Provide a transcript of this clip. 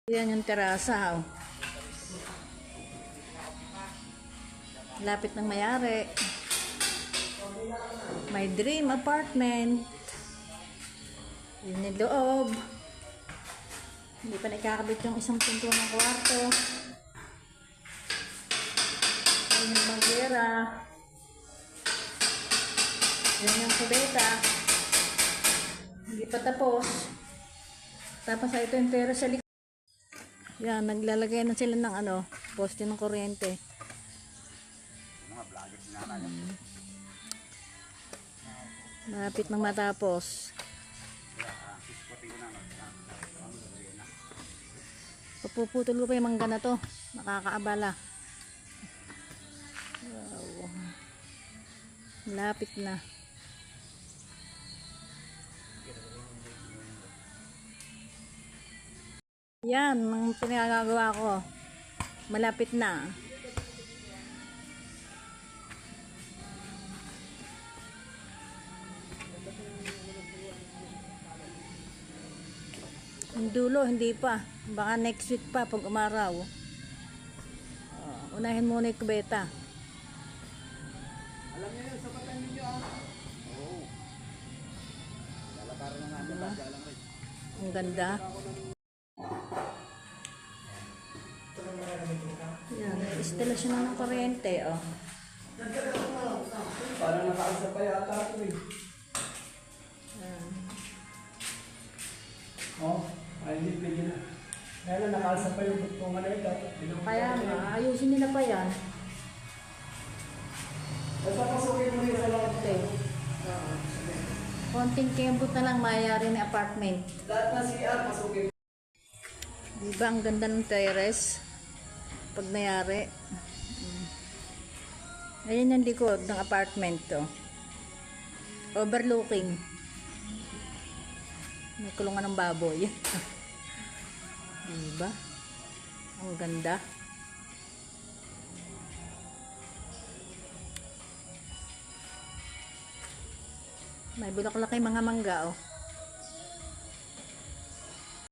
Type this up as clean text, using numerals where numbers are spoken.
Yan yung terasa, oh. Lapit ng mayari. My dream apartment. Yun yung loob. Hindi pa nakakabit yung isang pinto ng kwarto. Ayun yung bagyera. Yun yung kubeta. Hindi pa tapos. Tapos ito yung terrace sa likod. Yan, naglalagay na sila ng poste ng kuryente. Malapit nang matapos. Papuputol ko pa yung mangga na to. Nakakaabala. Wow. Malapit na. Yan, ang pinagagawa ko. Malapit na. Ang dulo, hindi pa. Baka next week pa pag umaraw. Unahin muna yung kubeta. Alam niyo yun, sapatan ninyo Oo. Lalakaran na namin, bagya lang rin. Ang ganda. Yan, instalasyon na ng kuryente, oh. Parang nakausap pa yata ito eh. Ay hindi pwede na. Kaya na nakausap pa yung buktungan na ito. Kaya nga, ayusin nila pa yan. Basta pasukin mo yung kalante. Konting kembot na lang mayayari ng apartment. Lahat na CR, pasukin. Diba ang ganda ng terrace? Pag nayari. Ayun yung likod ng apartment to. Overlooking. May kulungan ng baboy. Diba? Ang ganda. May bulaklak kay mga mangga, oh.